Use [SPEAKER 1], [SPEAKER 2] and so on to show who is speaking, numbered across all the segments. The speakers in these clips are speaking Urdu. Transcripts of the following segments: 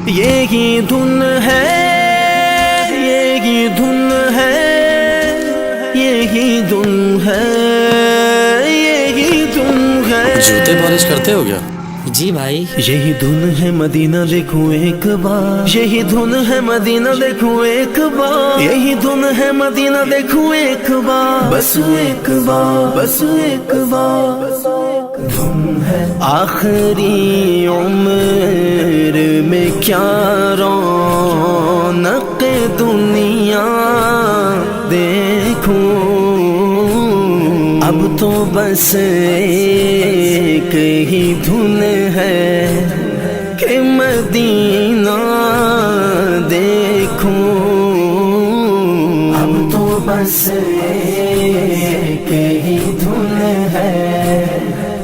[SPEAKER 1] یہی دھن ہے، یہی دھن ہے، یہی دھن ہے، یہی دھن ہے۔
[SPEAKER 2] جوتے پالش کرتے ہو کیا؟
[SPEAKER 3] جی بھائی۔
[SPEAKER 1] یہی دھن ہے مدینہ دیکھو ایک بار، یہی دھن ہے مدینہ دیکھو ایک بار، یہی دھن ہے مدینہ دیکھو ایک بار، بس ایک بار، بس ایک بار دھن ہے۔ آخری عمر میں کیا رونق دنیا دیکھوں، اب تو بس ایک ہی دھن ہے کہ مدینہ دیکھوں، اب تو بس ایک ہی دھن ہے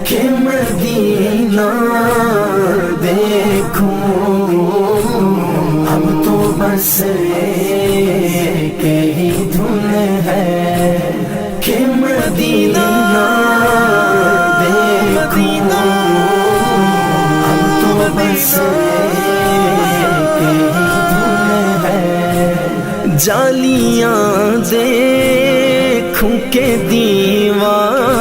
[SPEAKER 1] کہ مدینہ دیکھوں، اب تو بس ایک ہی دھن ہے کہ مدینہ دیکھوں، اب تو بس ایک ہی دھن ہے۔ جالیاں دیکھوں کہ دیواروں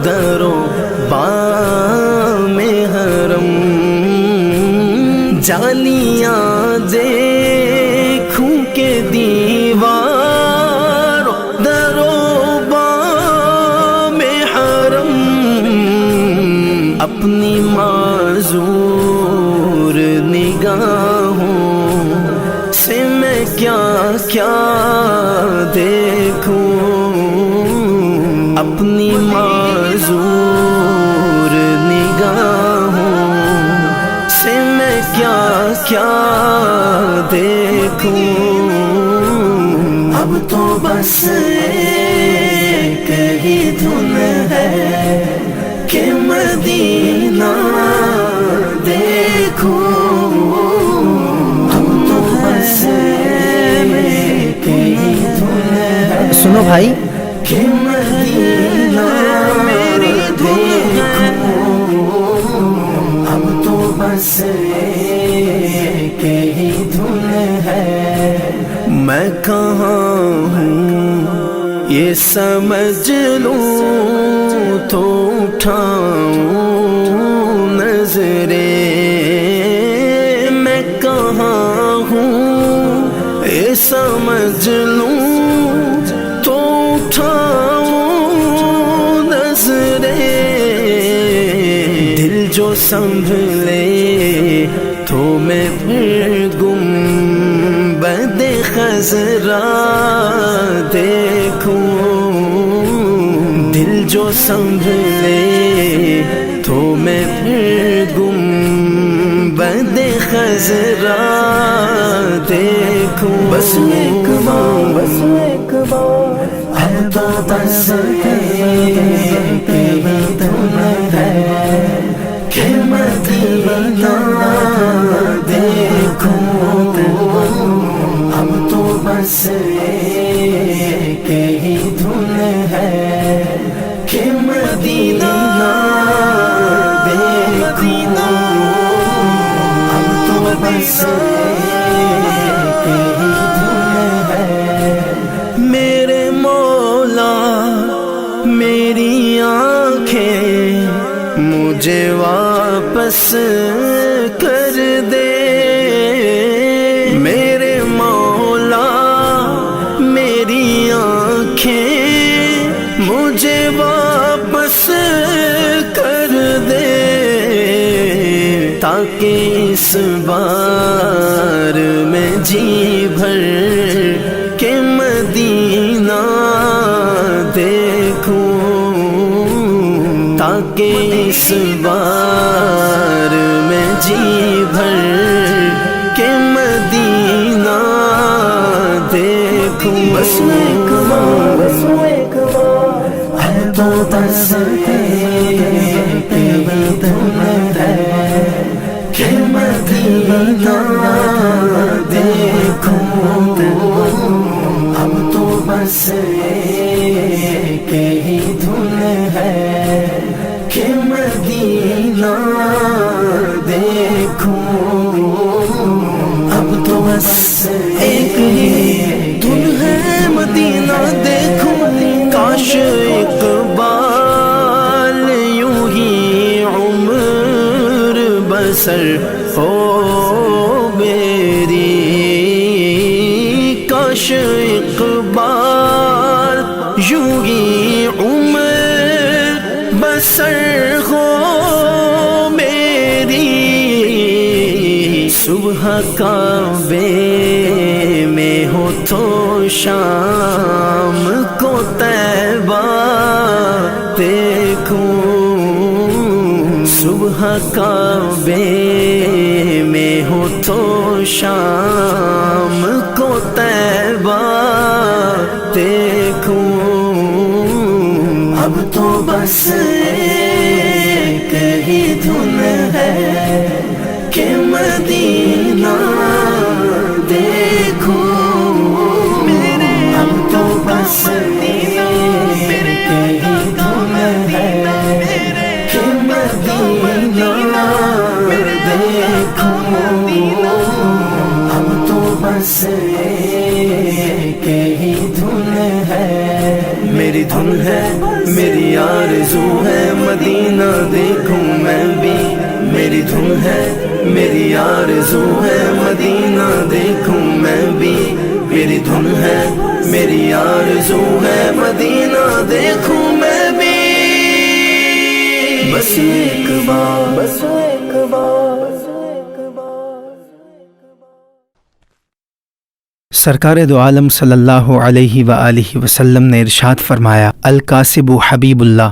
[SPEAKER 1] دروں بام حرم، جالیاں دیکھوں کہ دیواروں دروں بام حرم، اپنی معذور نگاہوں سے میں کیا کیا دیکھوں، اپنی معذور نگاہوں سے میں کیا کیا دیکھوں، اب تو بس ایک ہی دھن ہے کہ مدینہ دیکھوں، اب تو بس ایک ہی دھن ہے۔
[SPEAKER 3] سنو بھائی،
[SPEAKER 1] کہ مدینہ میری دیکھوں، اب تو بس ایک ہی دھن ہے۔ میں کہاں ہوں یہ سمجھ لوں تو اٹھاؤں نظریں، میں کہاں ہوں یہ سمجھ لوں تو اٹھاؤں نظریں، دل جو سنبھلے تو میں پھر گنبد خضرا دیکھوں، دل جو سنبھلے تو میں پھر گنبد خضرا دیکھوں، بس ایک بار، بس ایک بار اب تو بس ایک ہی دھن ہے کہ مدینہ دیکھوں، اب تو بس ایک ہی دھن ہے کہ مدینہ دیکھوں، اب تو بس ایک ہی دھن ہے۔ میرے مولا میری آنکھیں مجھے واپس کر دے، میرے مولا میری آنکھیں مجھے واپس کر دے، تاکہ اس بار میں جی بھر کے مدینہ دیکھوں، تاکہ اس بار میں جی بھر کے مدینہ دیکھوں، بس ایک بار، بس ایک بار اب تو بس ایک ہی دھن ہے کہ مدینہ دیکھوں، اب تو بس ایک ہی دھن ہے کہ مدینہ دیکھوں۔ بس ایک ہی دھن ہے مدینہ دیکھوں کاش اقبال یوں ہی عمر بسر ہو میری کاش اقبال یوں ہی عمر بسر ہو میری صبح کعبے میں ہو تو شام کو طیبہ دیکھوں صبح کعبے میں ہو تو شام کو طیبہ دیکھوں اب تو بس ایک ہی دھن ہے کہ مدینہ دیکھوں اب تو بس ایک ہی دھن ہے کہ مدینہ دیکھوں اب تو بس ایک ہی دھن ہے میری دھن ہے میری آرزو ہے مدینہ دیکھوں میں بھی میری دھن ہے میری آرزو ہے مدینہ دیکھوں میں بھی میری دھن ہے میری آرزو ہے مدینہ دیکھوں میں بھی بس ایک بار بس ایک بار
[SPEAKER 2] سرکار دو عالم صلی اللہ علیہ وآلہ وسلم نے ارشاد فرمایا الکاسب حبیب اللہ،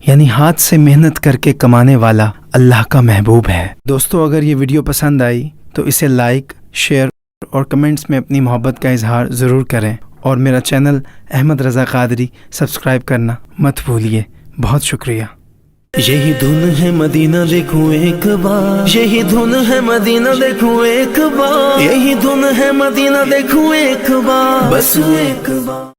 [SPEAKER 2] یعنی ہاتھ سے محنت کر کے کمانے والا اللہ کا محبوب ہے۔ دوستو اگر یہ ویڈیو پسند آئی تو اسے لائک، شیئر اور کمنٹس میں اپنی محبت کا اظہار ضرور کریں، اور میرا چینل احمد رضا قادری سبسکرائب کرنا مت بھولیے۔ بہت شکریہ۔
[SPEAKER 1] یہی دھن ہے مدینہ دیکھوں ایک بار یہی دھن ہے مدینہ دیکھوں ایک بار یہی دھن ہے مدینہ دیکھوں ایک بار بس ایک بار